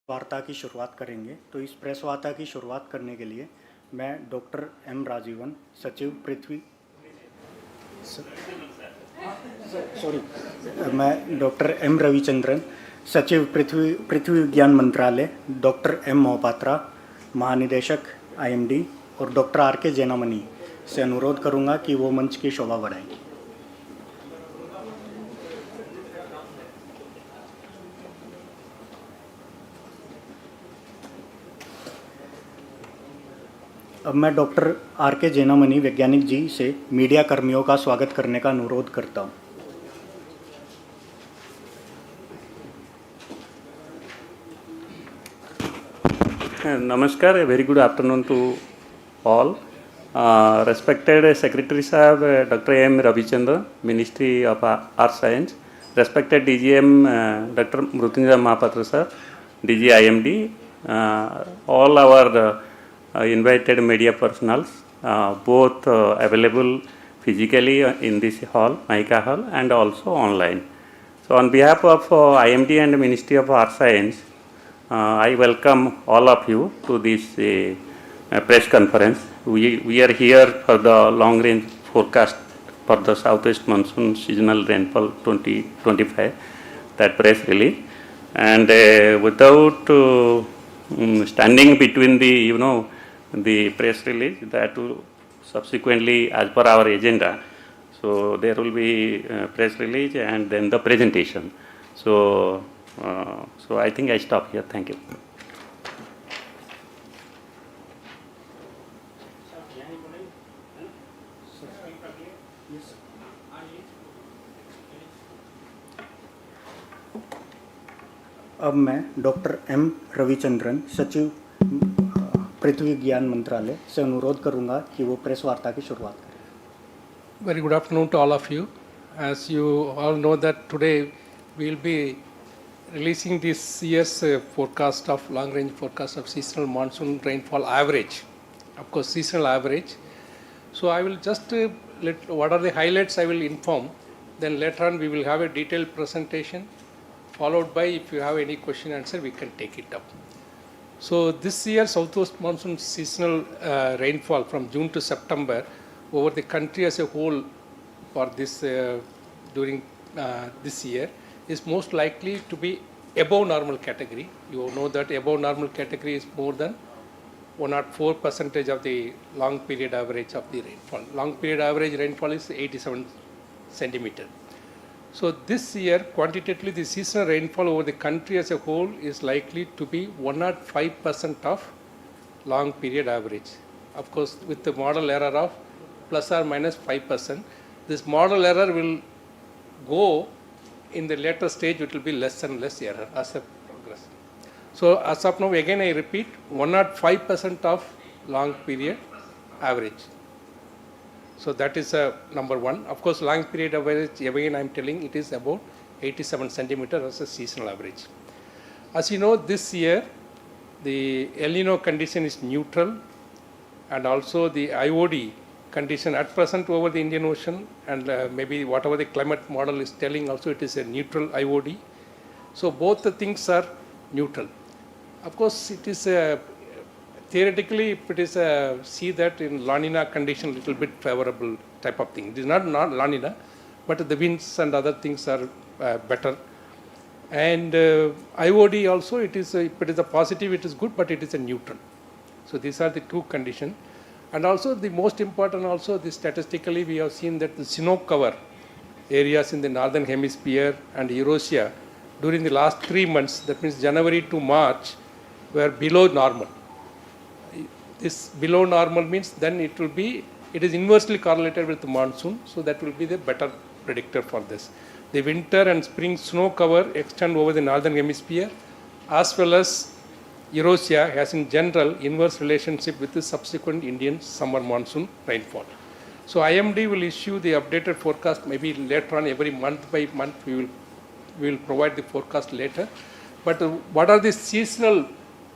वार्ता की शुरुआत करेंगे। तो इस प्रेस वार्ता की शुरुआत करने के लिए मैं डॉक्टर एम राजीवन, सचिव पृथ्वी सॉरी मैं डॉक्टर एम रविचंद्रन, सचिव पृथ्वी विज्ञान मंत्रालय, डॉक्टर एम मोहपात्रा, महानिदेशक आईएमडी और डॉक्टर आर के जैनामणि से अनुरोध करूंगा कि वो मंच की शोभा बढ़ाएं। अब मैं डॉक्टर आर के जैनामणि वैज्ञानिक जी से मीडिया कर्मियों का स्वागत करने का अनुरोध करता हूं। Namaskar, a very good afternoon to all. Respected Secretary Sahab, Dr. M. Ravichandran, Ministry of Earth Science. Respected DGM, Dr. Mrutyunjay Mahapatra Sir, DG IMD, all our invited media personals, both available physically in this hall, Maika Hall, and also online. So on behalf of IMD and Ministry of Earth Science, I welcome all of you to this press conference. We are here for the long range forecast for the southwest monsoon seasonal rainfall 2025, that press release. And without standing between the press release, that will subsequently, as per our agenda, so there will be press release and then the presentation. So I think I stop here. Thank you. अब मैं doctor M Ravichandran, सचिव पृथ्वी विज्ञान मंत्रालय से अनुरोध करूंगा कि वो प्रेस वार्ता की शुरुआत करें। Very good afternoon to all of you. As you all know that today we will be releasing this year's forecast of long-range forecast of seasonal monsoon rainfall average, of course seasonal average. So I will just what are the highlights I will inform, then later on we will have a detailed presentation, followed by if you have any question answer we can take it up. So this year southwest monsoon seasonal rainfall from June to September over the country as a whole for this during this year is most likely to be above normal category. You know that above normal category is more than 104% of the long period average of the rainfall. Long period average rainfall is 87 centimeter. So this year quantitatively the seasonal rainfall over the country as a whole is likely to be 105% of long period average. Of course with the model error of plus or minus 5%. This model error will go in the later stage, it will be less and less error as a progress. So as of now, again I repeat, 105% of long period average. So that is number one. Of course, long period average, again I am telling it is about 87 centimeter as a seasonal average. As you know, this year the El Nino condition is neutral, and also the IOD condition at present over the Indian Ocean, and maybe whatever the climate model is telling also it is a neutral IOD. So both the things are neutral. Of course, it is theoretically if it is see that in La Nina condition little bit favorable type of thing. It is not La Nina, but the winds and other things are better. And IOD also, it is if it is a positive it is good, but it is a neutral. So these are the two conditions. And also the most important also, the statistically we have seen that the snow cover areas in the northern hemisphere and Eurasia during the last 3 months, that means January to March, were below normal. This below normal means then it is inversely correlated with the monsoon, so that will be the better predictor for this. The winter and spring snow cover extend over the northern hemisphere as well as Eurasia has in general inverse relationship with the subsequent Indian summer monsoon rainfall. So IMD will issue the updated forecast maybe later on, every month by month we will provide the forecast later. But what are the seasonal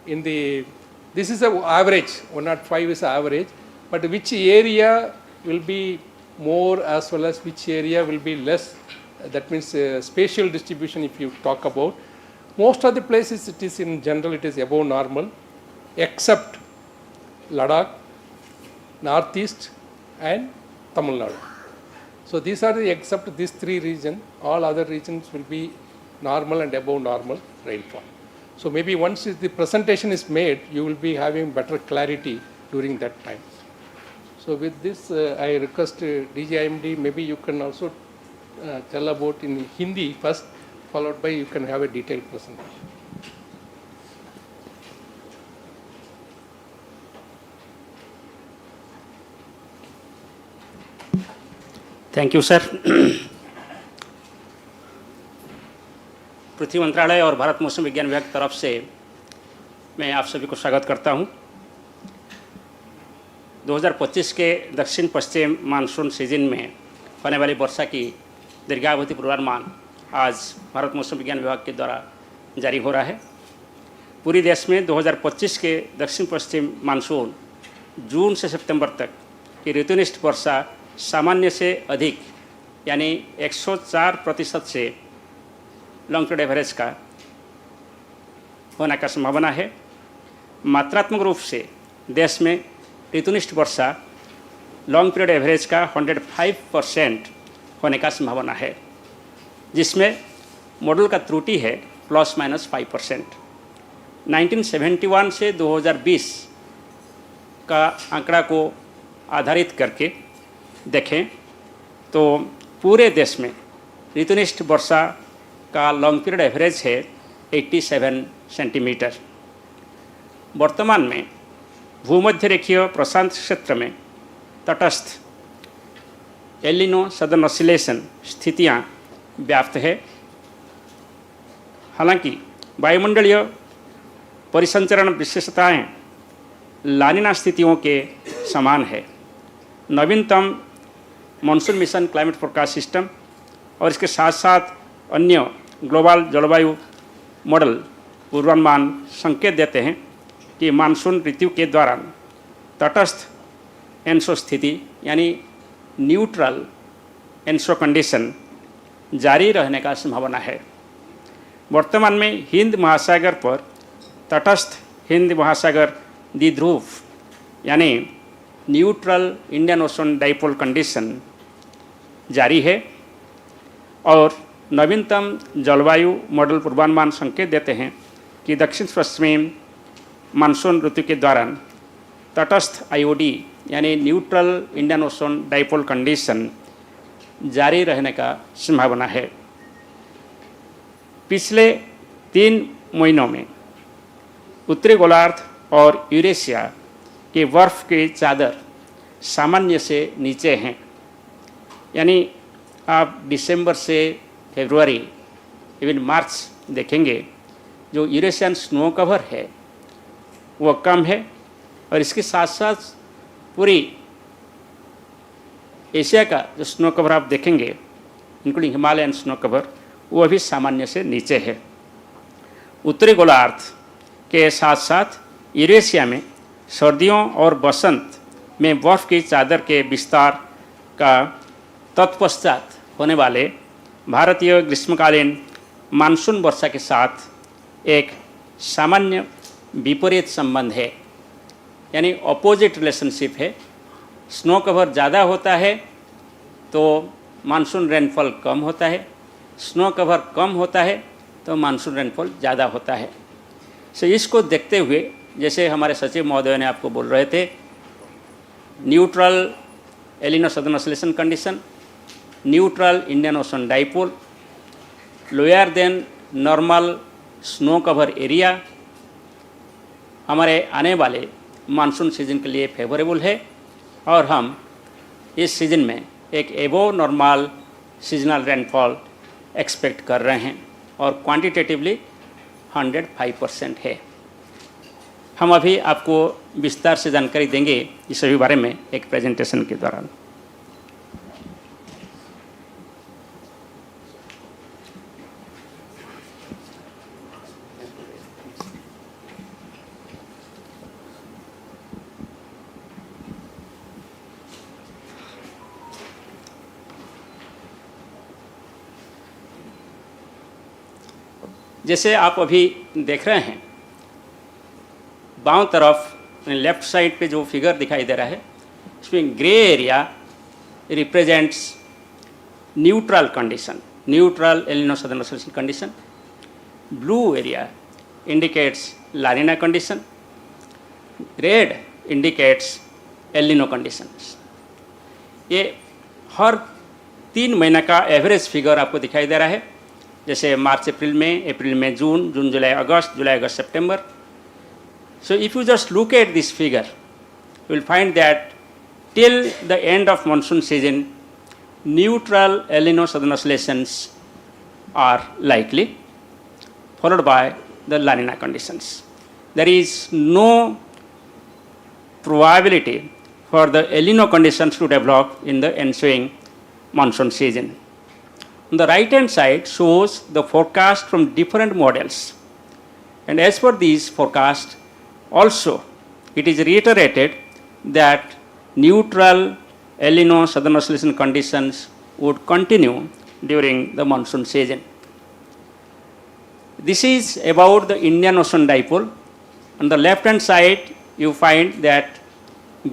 in the, this is an average, 105 is average, but which area will be more as well as which area will be less, that means spatial distribution if you talk about. Most of the places it is in general it is above normal, except Ladakh, Northeast and Tamil Nadu. So these are the, except these three regions, all other regions will be normal and above normal rainfall. So maybe once the presentation is made, you will be having better clarity during that time. So with this, I request DGIMD, maybe you can also tell about in Hindi first, followed by you can have a detailed presentation. Thank you sir. पृथ्वी मंत्रालय और भारत मौसम विज्ञान विभाग की तरफ से मैं आप सभी को स्वागत करता हूं। 2025 के दक्षिण पश्चिम मानसून सीजन में होने वाली वर्षा की दीर्घावधि पूर्वानुमान आज भारत मौसम विज्ञान विभाग के द्वारा जारी हो रहा है। पूरी देश में 2025 के दक्षिण पश्चिम मानसून जून से सितंबर तक की ऋतुनिष्ठ वर्षा सामान्य से अधिक यानी 104% से लॉन्ग पीरियड एवरेज का होने का संभावना है। मात्रात्मक रूप से देश में ऋतुनिष्ठ वर्षा लॉन्ग पीरियड एवरेज का 105% होने का संभावना है, जिसमें मॉडल का त्रुटि है ±5%। 1971 से 2020 का आंकड़ा को आधारित करके देखें तो पूरे देश में ऋतुनिष्ठ वर्षा का लॉन्ग पीरियड एवरेज है 87 सेंटीमीटर। वर्तमान में भूमध्य रेखीय प्रशांत क्षेत्र में तटस्थ एल नीनो सदर्न ऑसिलेशन स्थितियां व्याप्त है। हालांकि वायुमंडलीय परिसंचरण विशेषताएं लानिना स्थितियों के समान है। नवीनतम monsoon mission climate forecast system और इसके साथ साथ अन्य ग्लोबल जलवायु मॉडल पूर्वानुमान संकेत देते हैं कि मानसून ऋतु के दौरान तटस्थ एनसो स्थिति यानी न्यूट्रल एनसो कंडीशन जारी रहने का संभावना है। वर्तमान में हिंद महासागर पर तटस्थ हिंद महासागर द्विध्रुव यानी neutral Indian ocean dipole condition जारी है और नवीनतम जलवायु मॉडल पूर्वानुमान संकेत देते हैं कि दक्षिण पश्चिमी मानसून ऋतु के दौरान तटस्थ आईओडी यानी neutral Indian ocean dipole condition जारी रहने का संभावना है। पिछले 3 महीनों में उत्तरी गोलार्ध और यूरेशिया के बर्फ की चादर सामान्य से नीचे हैं, यानी आप दिसंबर से फरवरी इवन मार्च देखेंगे जो यूरेशियन स्नो कवर है वो कम है और इसके साथ साथ पूरी एशिया का जो स्नो कवर आप देखेंगे इंक्लूडिंग हिमालयन स्नो कवर वो भी सामान्य से नीचे है। उत्तरी गोलार्ध के साथ साथ यूरेशिया में सर्दियों और बसंत में बर्फ़ की चादर के विस्तार का तत्पश्चात होने वाले भारतीय ग्रीष्मकालीन मानसून वर्षा के साथ एक सामान्य विपरीत संबंध है, यानी अपोजिट रिलेशनशिप है। स्नो कवर ज़्यादा होता है तो मानसून रेनफॉल कम होता है, स्नो कवर कम होता है तो मानसून रेनफॉल ज़्यादा होता है। सो इसको देखते हुए जैसे हमारे सचिव महोदय ने आपको बोल रहे थे, neutral El Nino southern oscillation condition, neutral Indian ocean dipole, lower than normal snow cover area हमारे आने वाले मानसून सीजन के लिए फेवरेबल है और हम इस सीजन में एक above normal seasonal rainfall expect कर रहे हैं और क्वांटिटेटिवली 105% है। हम अभी आपको विस्तार से जानकारी देंगे इस सभी बारे में एक प्रेजेंटेशन के दौरान। जैसे आप अभी देख रहे हैं बाँव तरफ लेफ्ट साइड पे जो फिगर दिखाई दे रहा है, इसमें grey area represents neutral condition, neutral El Nino southern oscillation condition. Blue area indicates La Nina condition. Red indicates El Nino conditions. ये हर 3 महीने का एवरेज फिगर आपको दिखाई दे रहा है, जैसे मार्च अप्रैल में जून, जून जुलाई अगस्त सितंबर. So if you just look at this figure, you will find that till the end of monsoon season, neutral El Nino southern oscillations are likely, followed by the La Nina conditions. There is no probability for the El Nino conditions to develop in the ensuing monsoon season. On the right hand side shows the forecast from different models, and as per these forecasts also it is reiterated that neutral El Nino southern oscillation conditions would continue during the monsoon season. This is about the Indian Ocean dipole. On the left hand side you find that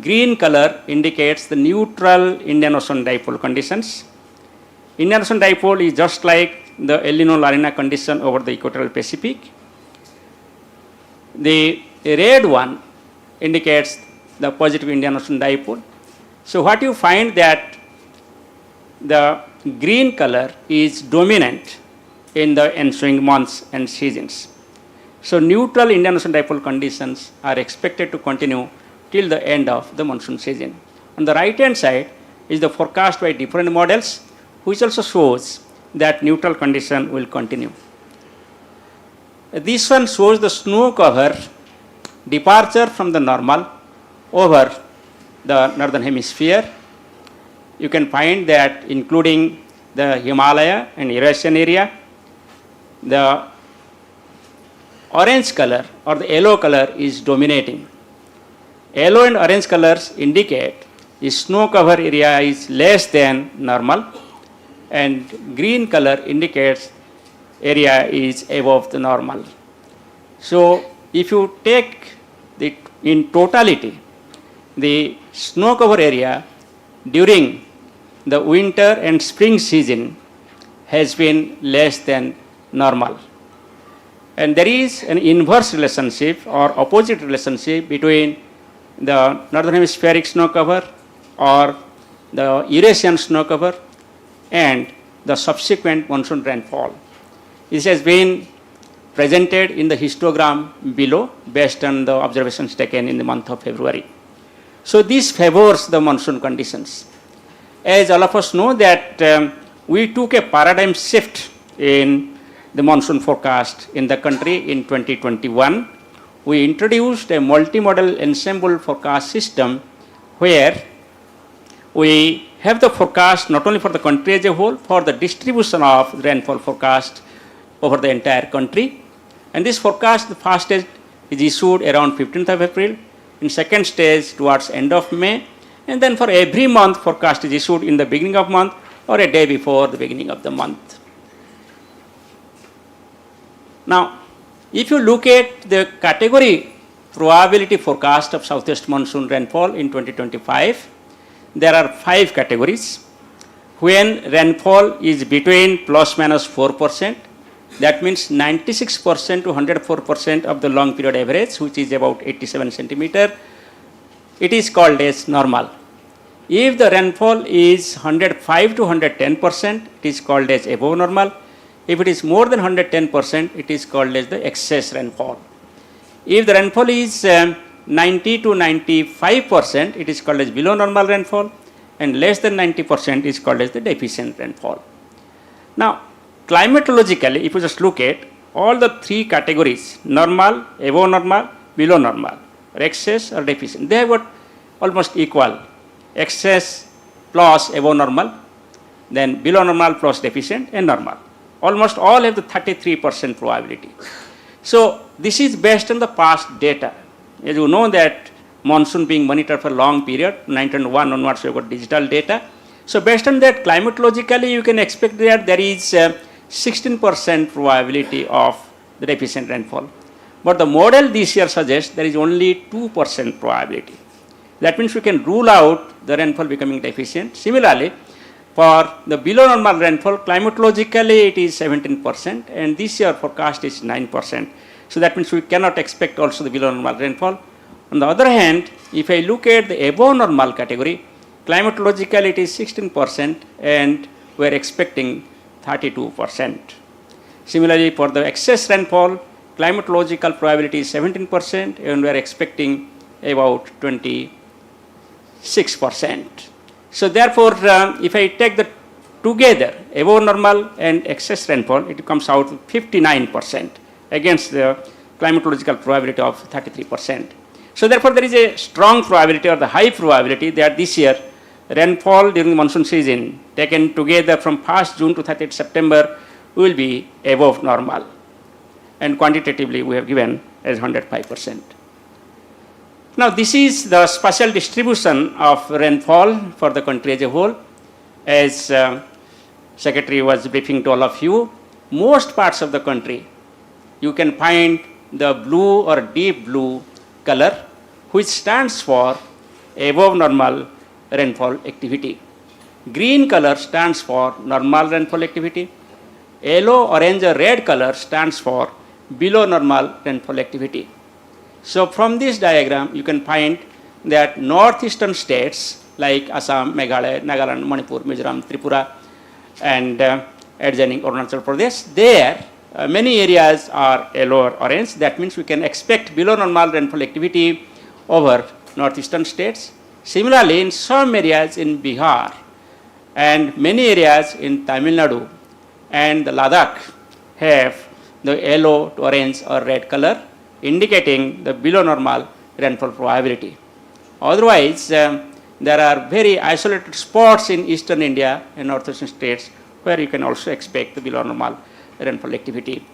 green color indicates the neutral Indian Ocean dipole conditions. Indian Ocean dipole is just like the El Nino La Nina condition over the equatorial Pacific. The red one indicates the positive Indian Ocean dipole. So what you find that the green color is dominant in the ensuing months and seasons. So neutral Indian Ocean dipole conditions are expected to continue till the end of the monsoon season. On the right hand side is the forecast by different models, which also shows that neutral condition will continue. This one shows the snow cover departure from the normal over the northern hemisphere. You can find that including the Himalaya and Eurasian area, the orange color or the yellow color is dominating. Yellow and orange colors indicate the snow cover area is less than normal, and green color indicates area is above the normal. So if you take the in totality the snow cover area during the winter and spring season has been less than normal. And there is an inverse relationship or opposite relationship between the northern hemispheric snow cover or the Eurasian snow cover and the subsequent monsoon rainfall. This has been presented in the histogram below based on the observations taken in the month of February. So this favors the monsoon conditions. As all of us know that we took a paradigm shift in the monsoon forecast in the country in 2021. We introduced a multimodal ensemble forecast system where we have the forecast not only for the country as a whole, for the distribution of rainfall forecast over the entire country. And this forecast, the first stage is issued around 15th of April, in second stage towards end of May, and then for every month forecast is issued in the beginning of month or a day before the beginning of the month. Now, if you look at the category probability forecast of southwest monsoon rainfall in 2025, there are 5 categories. When rainfall is between plus minus 4%, that means 96% to 104% of the long period average, which is about 87 centimeter, it is called as normal. If the rainfall is 105 to 110%, it is called as above normal. If it is more than 110%, it is called as the excess rainfall. If the rainfall is 90 to 95%, it is called as below normal rainfall, and less than 90% is called as the deficient rainfall. Now, climatologically, if you just look at all the 3 categories, normal, above normal, below normal, or excess or deficient, they have got almost equal. Excess plus above normal, then below normal plus deficient, and normal. Almost all have the 33% probability. So this is based on the past data. As you know that monsoon being monitored for a long period, 1901 onwards we have got digital data. So based on that, climatologically you can expect that there is 16% probability of the deficient rainfall. But the model this year suggests there is only 2% probability. That means we can rule out the rainfall becoming deficient. Similarly, for the below normal rainfall, climatologically it is 17%, and this year forecast is 9%. So that means we cannot expect also the below normal rainfall. On the other hand, if I look at the above normal category, climatologically it is 16%, and we are expecting 32%. Similarly, for the excess rainfall, climatological probability is 17%, and we are expecting about 26%. So therefore, if I take the together, above normal and excess rainfall, it comes out 59% against the climatological probability of 33%. So therefore, there is a strong probability or the high probability that this year rainfall during the monsoon season taken together from 1st June to 30th September will be above normal. And quantitatively we have given as 105%. Now this is the spatial distribution of rainfall for the country as a whole. As Secretary was briefing to all of you, most parts of the country you can find the blue or deep blue color, which stands for above normal rainfall activity. Green color stands for normal rainfall activity. Yellow, orange or red color stands for below normal rainfall activity. So from this diagram you can find that northeastern states like Assam, Meghalaya, Nagaland, Manipur, Mizoram, Tripura and adjoining Arunachal Pradesh, there many areas are yellow or orange. That means we can expect below normal rainfall activity over northeastern states. Similarly, in some areas in Bihar and many areas in Tamil Nadu and the Ladakh have the yellow to orange or red color, indicating the below normal rainfall probability. Otherwise, there are very isolated spots in eastern India and northeastern states where you can also expect the below normal rainfall activity.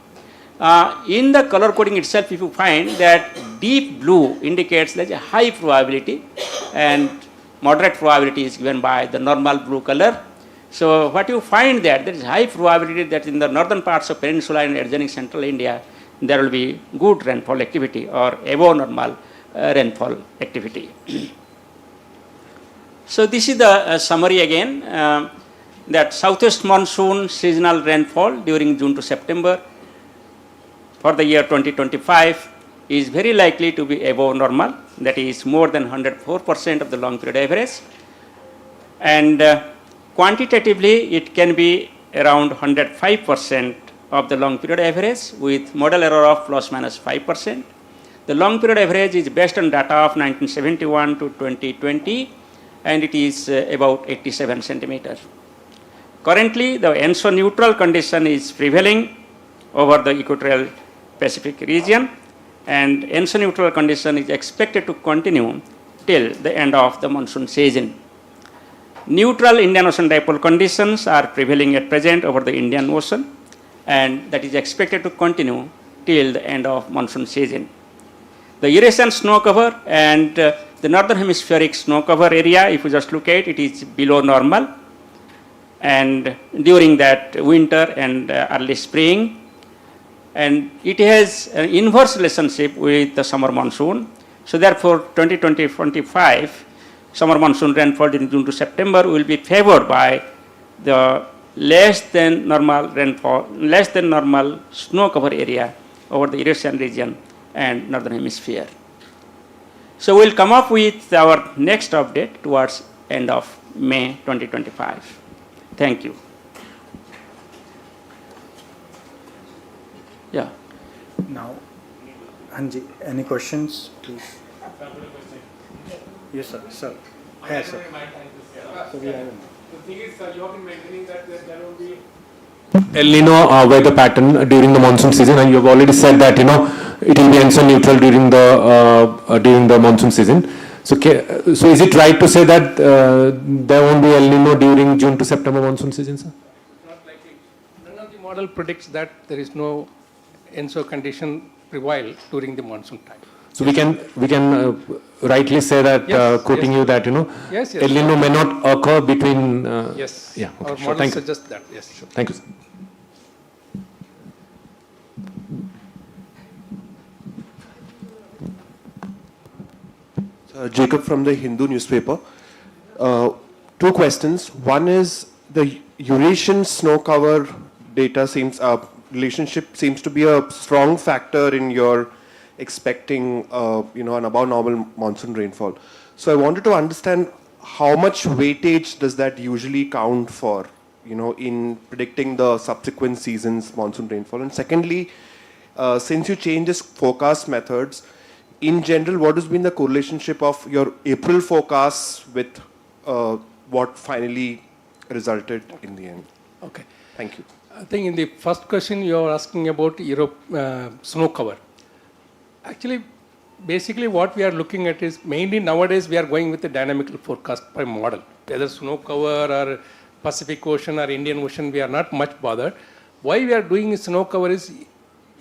In the color coding itself, if you find that deep blue indicates there's a high probability and moderate probability is given by the normal blue color. So what you find that there is high probability that in the northern parts of peninsula and adjoining central India, there will be good rainfall activity or above normal rainfall activity. So this is the summary again, that southwest monsoon seasonal rainfall during June to September for the year 2025 is very likely to be above normal, that is more than 104% of the long period average, and quantitatively it can be around 105% of the long period average with model error of plus minus 5%. The long period average is based on data of 1971 to 2020 and it is about 87 centimeters. Currently, the ENSO neutral condition is prevailing over the equatorial Pacific region, and ENSO neutral condition is expected to continue till the end of the monsoon season. Neutral Indian Ocean dipole conditions are prevailing at present over the Indian Ocean, and that is expected to continue till the end of monsoon season. The Eurasian snow cover and the northern hemispheric snow cover area, if you just look at it, is below normal, and during that winter and early spring, and it has an inverse relationship with the summer monsoon. So therefore 2020-25 summer monsoon rainfall in June to September will be favored by the less than normal rainfall, less than normal snow cover area over the Eurasian region and northern hemisphere. So we'll come up with our next update towards end of May 2025. Thank you. Yeah. Now, Hanji, any questions, please? Yes, sir. Sir. Yes, sir. So we have The thing is, you have been maintaining that there will be El Nino weather pattern during the monsoon season, and you have already said that it will be ENSO neutral during the monsoon season. So is it right to say that there won't be El Nino during June to September monsoon season, sir? Not likely. None of the model predicts that there is no ENSO condition prevail during the monsoon time. So we can rightly say that, Yes, quoting yes. you, that Yes, yes. El Nino may not occur between. Yes. Yeah. Okay, Our sure. model Thank you. suggests that. Yes. Thank you, sir. Jacob from the Hindu newspaper. Two questions. One is the Eurasian snow cover data seems relationship seems to be a strong factor in your expecting an above normal monsoon rainfall. So I wanted to understand how much weightage does that usually count for, in predicting the subsequent seasons monsoon rainfall. And secondly, since you changed this forecast methods, in general, what has been the correlationship of your April forecasts with what finally resulted in the end? Okay. Thank you. I think in the first question you are asking about Europe snow cover. Actually, basically what we are looking at is mainly nowadays we are going with the dynamical forecast by model. Whether snow cover or Pacific Ocean or Indian Ocean, we are not much bothered. Why we are doing snow cover is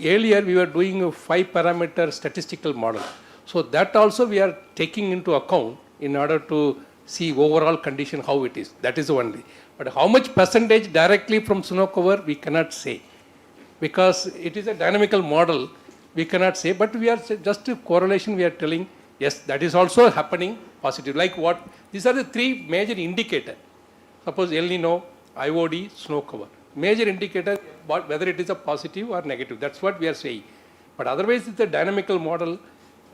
earlier we were doing a 5-parameter statistical model. So that also we are taking into account in order to see overall condition how it is. That is only. But how much percentage directly from snow cover we cannot say, because it is a dynamical model. We cannot say, but we are just a correlation. We are telling yes, that is also happening positive. Like what? These are the three major indicators. Suppose El Nino, IOD, snow cover. Major indicator whether it is a positive or negative. That's what we are saying. But otherwise, it's a dynamical model.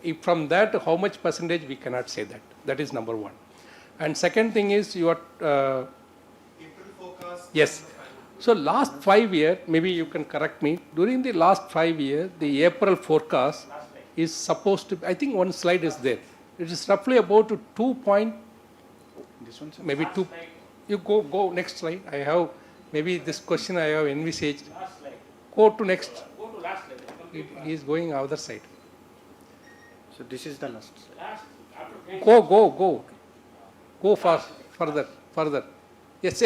If from that, how much percentage we cannot say that. That is number one. And second thing is your yes. So last 5 years, maybe you can correct me. During the last 5 years, the April forecast is supposed to. I think one slide is there. It is roughly about 2 point. This one, maybe 2. You go next slide. I have maybe this question I have envisaged. Go to next. Go to last slide. He is going other side. So this is the last slide. Go fast, further. Yes.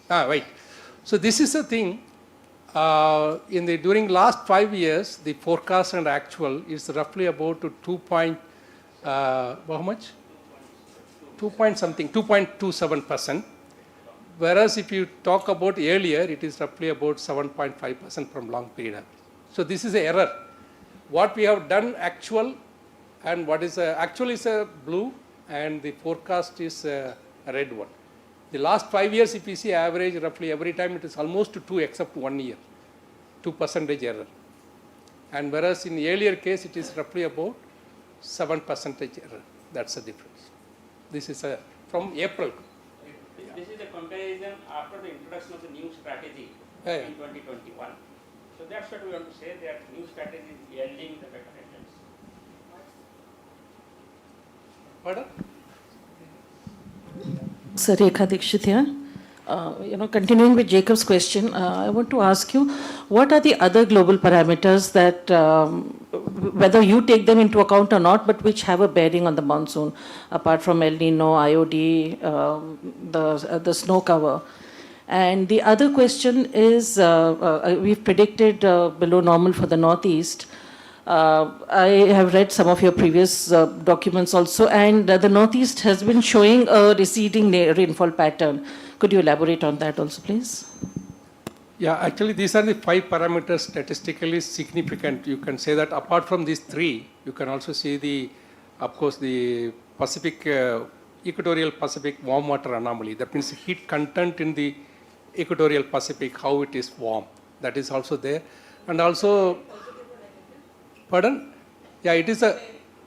Wait. So this is the thing. During last 5 years, the forecast and actual is roughly about 2 point. How much? 2.27%. Whereas if you talk about earlier, it is roughly about 7.5% from long period. So this is an error. What we have done actual, and what is actual is a blue, and the forecast is a red one. The last 5 years, if you see average, roughly every time it is almost 2 except 1 year, 2% error. And whereas in the earlier case, it is roughly about 7% error. That's the difference. This is from April. This is a comparison after the introduction of the new strategy in 2021. So that's what we want to say, that new strategy is yielding the better results. Pardon? Sir, Rekha Dikshit here. Continuing with Jacob's question, I want to ask you, what are the other global parameters that, whether you take them into account or not, but which have a bearing on the monsoon, apart from El Nino, IOD, the snow cover? And the other question is, we've predicted below normal for the Northeast. I have read some of your previous documents also, and the Northeast has been showing a receding rainfall pattern. Could you elaborate on that also, please? Yeah, actually, these are the 5 parameters statistically significant. You can say that apart from these 3, you can also see of course, the Pacific, equatorial Pacific warm water anomaly. That means heat content in the equatorial Pacific, how it is warm. That is also there. And also, pardon? Yeah, it is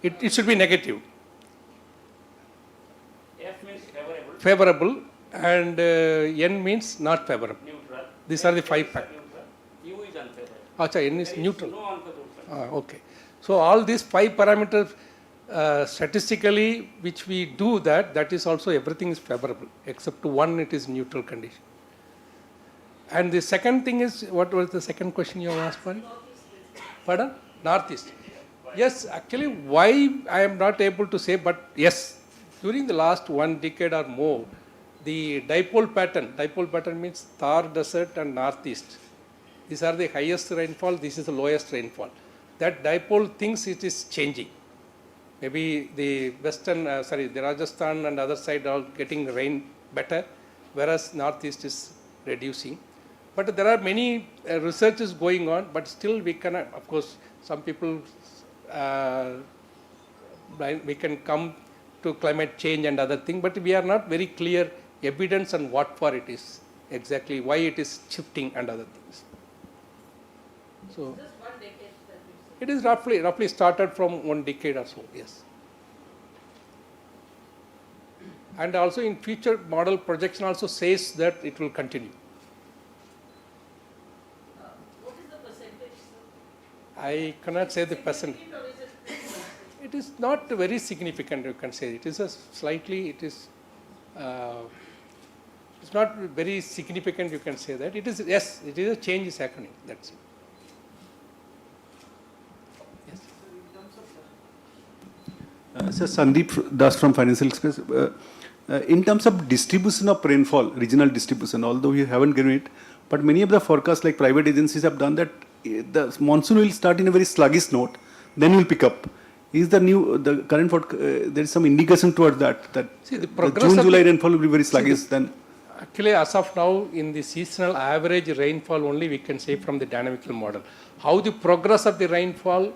it should be negative. F means favorable. Favorable, and N means not favorable. Neutral. These are the 5 factors. U is unfavorable. Acha, N is neutral. No unfavorable. Okay. So all these 5 parameters statistically, which we do that is also everything is favorable, except to one it is neutral condition. And the second thing is, what was the second question you asked for? Pardon? Northeast. Yes, actually, why I am not able to say, but yes, during the last 1 decade or more, the dipole pattern means Thar Desert and Northeast. These are the highest rainfall, this is the lowest rainfall. That dipole thinks it is changing. Maybe the the Rajasthan and other side are getting rain better, whereas Northeast is reducing. But there are many researches going on, but still we cannot, of course, some people, we can come to climate change and other thing, but we are not very clear evidence on what for it is, exactly why it is shifting and other things. So it is roughly started from 1 decade or so, yes. And also in future model projection also says that it will continue. What is the percentage, sir? I cannot say the percent. It is not very significant, you can say. It is a slightly, it's not very significant, you can say that. It is, yes, it is a change is happening, that's it. Yes. Sir, Sandeep Das from Financial Express. In terms of distribution of rainfall, regional distribution, although you haven't given it, but many of the forecasts like private agencies have done that the monsoon will start in a very sluggish note, then will pick up. Is the current there is some indication towards that See, the the June, July rainfall will be very sluggish then? Actually, as of now, in the seasonal average rainfall only we can say from the dynamical model. How the progress of the rainfall,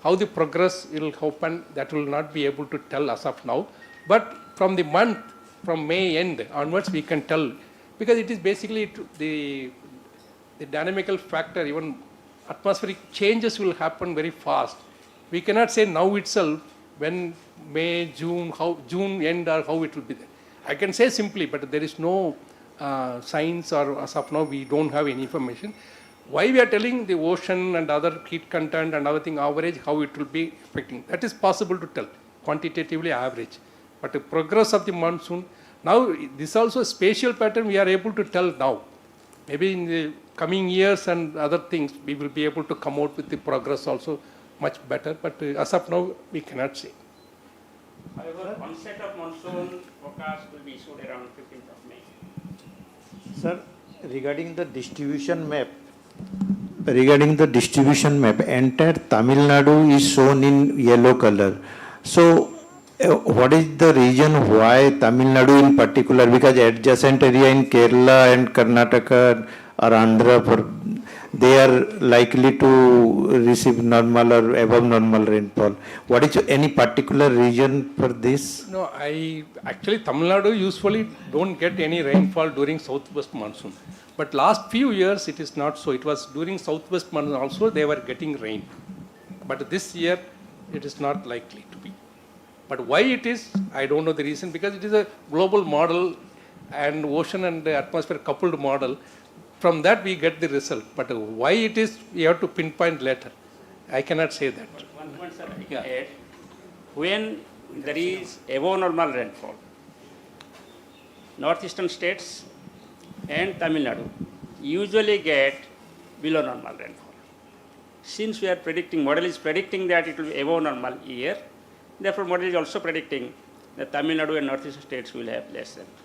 how the progress will happen, that will not be able to tell as of now. But from the month, from May end onwards, we can tell, because it is basically the dynamical factor, even atmospheric changes will happen very fast. We cannot say now itself when May, June, how June end or how it will be there. I can say simply, but there is no science, or as of now we don't have any information. Why we are telling the ocean and other heat content and other thing average, how it will be affecting. That is possible to tell, quantitatively average. But the progress of the monsoon, now this also a spatial pattern we are able to tell now. Maybe in the coming years and other things, we will be able to come out with the progress also much better, but as of now, we cannot say. However, onset of monsoon forecast will be issued around 15th of May. Sir, regarding the distribution map, entire Tamil Nadu is shown in yellow color. So, what is the reason why Tamil Nadu in particular? Because adjacent area in Kerala and Karnataka or Andhra, they are likely to receive normal or above normal rainfall. What is any particular reason for this? No, actually Tamil Nadu usually don't get any rainfall during southwest monsoon. But last few years it is not so. It was during southwest monsoon also they were getting rain. But this year it is not likely to be. But why it is, I don't know the reason, because it is a global model and ocean and atmosphere coupled model. From that we get the result. But why it is, we have to pinpoint later. I cannot say that. One point, sir, I can add. When there is above normal rainfall, northeastern states and Tamil Nadu usually get below normal rainfall. Since we are predicting, model is predicting that it will be above normal year, therefore model is also predicting that Tamil Nadu and northeastern states will have less rainfall.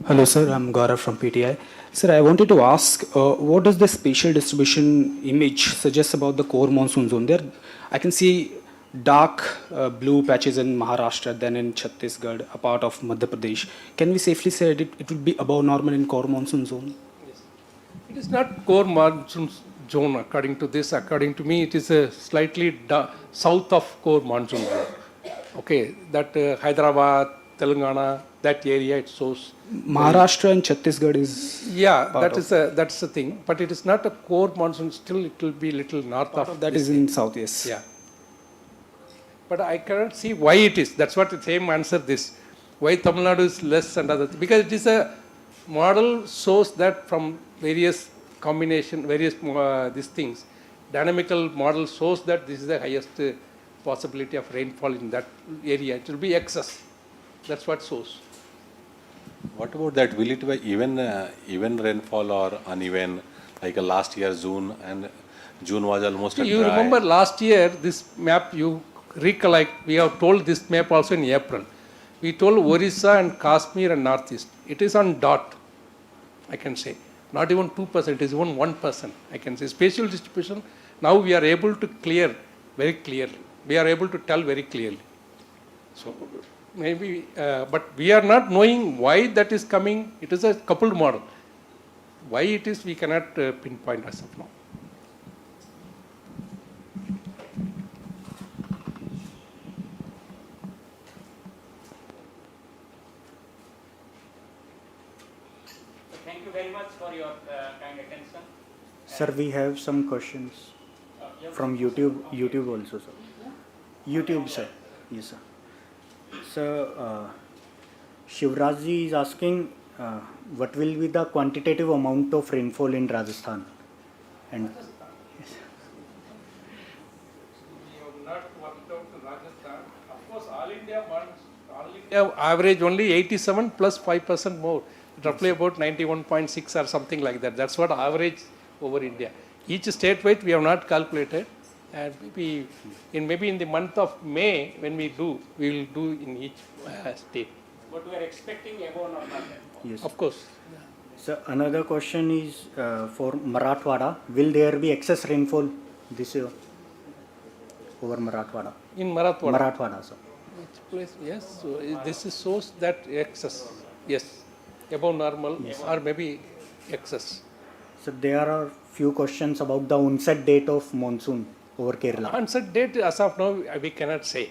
Hello sir, I'm Gaurav from PTI. Sir, I wanted to ask, what does the spatial distribution image suggest about the core monsoon zone? There, I can see dark blue patches in Maharashtra, then in Chhattisgarh, a part of Madhya Pradesh. Can we safely say that it would be above normal in core monsoon zone? Yes. It is not core monsoon zone according to this. According to me, it is a slightly south of core monsoon zone. Okay, that Hyderabad, Telangana, that area it shows. Maharashtra and Chhattisgarh is that's the thing, but it is not a core monsoon. Still, it will be little north of that is in south. Yes. Yeah. But I cannot see why it is. That's what the same answer this. Why Tamil Nadu is less and other things. Because it is a model shows that from various combination, various these things. Dynamical model shows that this is the highest possibility of rainfall in that area. It will be excess. That's what shows. What about that? Will it be even rainfall or uneven? Like last year, June was almost a dry. You remember last year, this map, you recollect, we have told this map also in April. We told Orissa and Kashmir and Northeast. It is on dot, I can say. Not even 2%, it is even 1%, I can say. Spatial distribution, now we are able to clear very clearly. We are able to tell very clearly. So, maybe, but we are not knowing why that is coming. It is a coupled model. Why it is, we cannot pinpoint as of now. Thank you very much for your kind attention. Sir, we have some questions from YouTube also, sir. YouTube, sir. Yes, sir. So, Shivraj is asking, what will be the quantitative amount of rainfall in Rajasthan? And We have not worked out Rajasthan. Of course, all India average only 87 plus 5% more, roughly about 91.6 or something like that. That's what average over India. Each state weight we have not calculated, and maybe in the month of May when we will do in each state. But we are expecting above normal rainfall. yes. Of course. So another question is for Marathwada. Will there be excess rainfall this year over Marathwada? In Marathwada. Marathwada, sir. Which place? Yes. So this is shows that excess. Yes. Above normal or maybe excess. So there are few questions about the onset date of monsoon over Kerala. Onset date as of now we cannot say.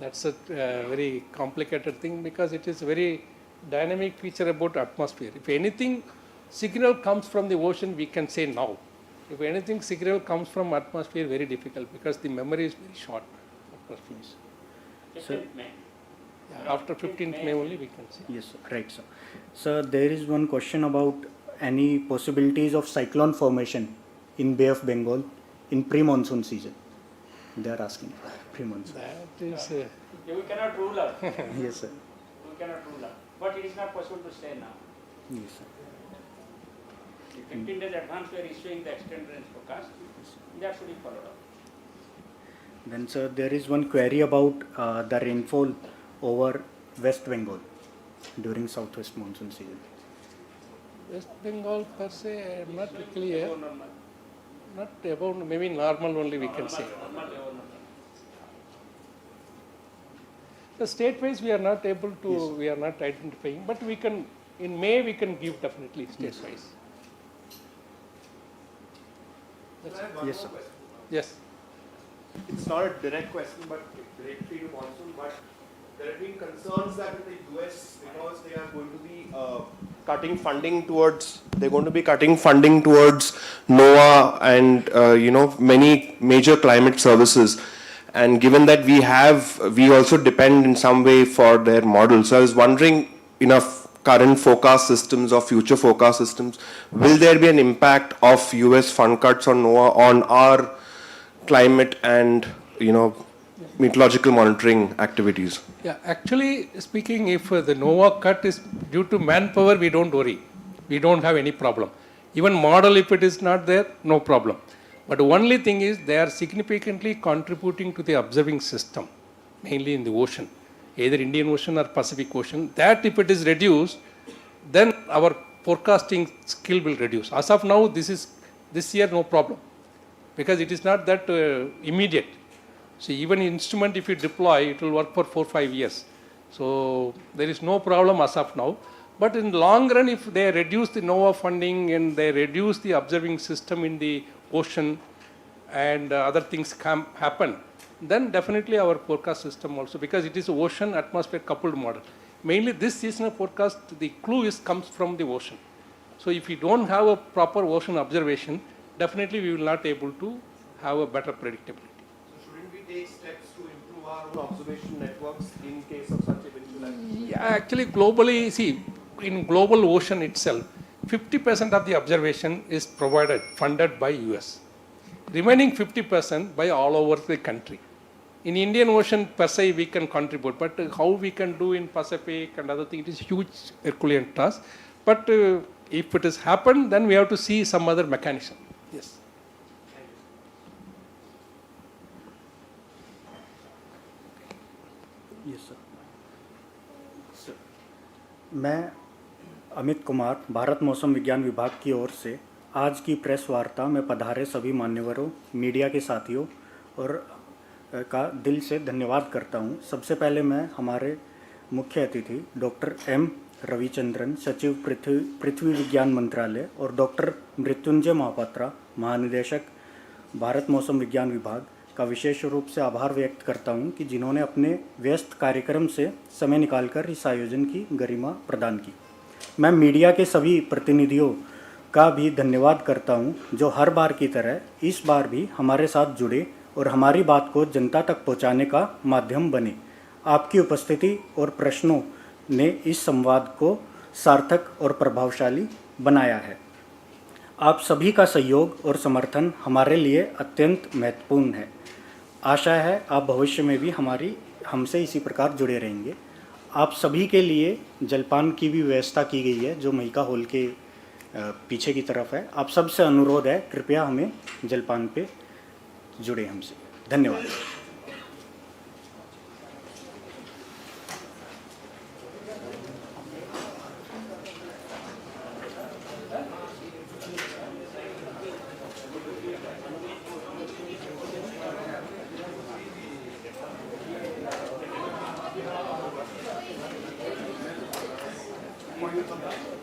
That's a very complicated thing because it is very dynamic feature about atmosphere. If anything signal comes from the ocean, we can say now. If anything signal comes from atmosphere, very difficult because the memory is very short. So, After 15th May only we can say. yes, sir. Right, sir. So there is one question about any possibilities of cyclone formation in Bay of Bengal in pre-monsoon season. They are asking pre-monsoon. That is. We cannot rule out. Yes, sir. We cannot rule out. But it is not possible to say now. Yes, sir. 15 days advance we are issuing the extended range forecast. That should be followed up. Then, sir, there is one query about the rainfall over West Bengal during southwest monsoon season. West Bengal per se, I am not clear. Not above, maybe normal only we can say. The state wise we are not able to, we are not identifying, but we can, in May we can give definitely state wise. Yes, sir. Yes. It's not a direct question, but directly to monsoon. But there have been concerns that in the US, because they are going to be cutting funding towards, they're going to be cutting funding towards NOAA and many major climate services. And given that we also depend in some way for their models. So I was wondering, current forecast systems or future forecast systems, will there be an impact of US fund cuts on NOAA on our climate and meteorological monitoring activities? Yeah, actually speaking, if the NOAA cut is due to manpower, we don't worry. We don't have any problem. Even model, if it is not there, no problem. But the only thing is they are significantly contributing to the observing system, mainly in the ocean, either Indian Ocean or Pacific Ocean. That if it is reduced, then our forecasting skill will reduce. As of now, this year no problem, because it is not that immediate. So even instrument if you deploy, it will work for 4 or 5 years. So there is no problem as of now. But in the long run, if they reduce the NOAA funding and they reduce the observing system in the ocean and other things happen, then definitely our forecast system also, because it is ocean atmosphere coupled model. Mainly this seasonal forecast, the clue comes from the ocean. So if we don't have a proper ocean observation, definitely we will not able to have a better predictability. So shouldn't we take steps to improve our own observation networks in case of such eventuality? Yeah, actually globally, see, in global ocean itself, 50% of the observation is provided, funded by US. Remaining 50% by all over the country. In Indian Ocean per se we can contribute, but how we can do in Pacific and other things, it is huge Herculean task. But if it has happened, then we have to see some other mechanism. Yes. Yes, sir. मैं अमित कुमार भारत मौसम विज्ञान विभाग की ओर से आज की press वार्ता में पधारे सभी मान्यवरों, मीडिया के साथियों और का दिल से धन्यवाद करता हूं। सबसे पहले मैं हमारे मुख्य अतिथि डॉक्टर एम रविचंद्रन, सचिव पृथ्वी विज्ञान मंत्रालय, और डॉक्टर मृत्युंजय महापात्रा, महानिदेशक भारत मौसम विज्ञान विभाग का विशेष रूप से आभार व्यक्त करता हूं कि जिन्होंने अपने व्यस्त कार्यक्रम से समय निकालकर इस आयोजन की गरिमा प्रदान की। मैं मीडिया के सभी प्रतिनिधियों का भी धन्यवाद करता हूं जो हर बार की तरह इस बार भी हमारे साथ जुड़े और हमारी बात को जनता तक पहुंचाने का माध्यम बने। आपकी उपस्थिति और प्रश्नों ने इस संवाद को सार्थक और प्रभावशाली बनाया है। आप सभी का सहयोग और समर्थन हमारे लिए अत्यंत महत्वपूर्ण है। आशा है आप भविष्य में भी हमसे इसी प्रकार जुड़े रहेंगे। आप सभी के लिए जलपान की भी व्यवस्था की गई है जो महिका हॉल के पीछे की तरफ है। आप सबसे अनुरोध है, कृपया हमें जलपान पे जुड़े हमसे। धन्यवाद। Point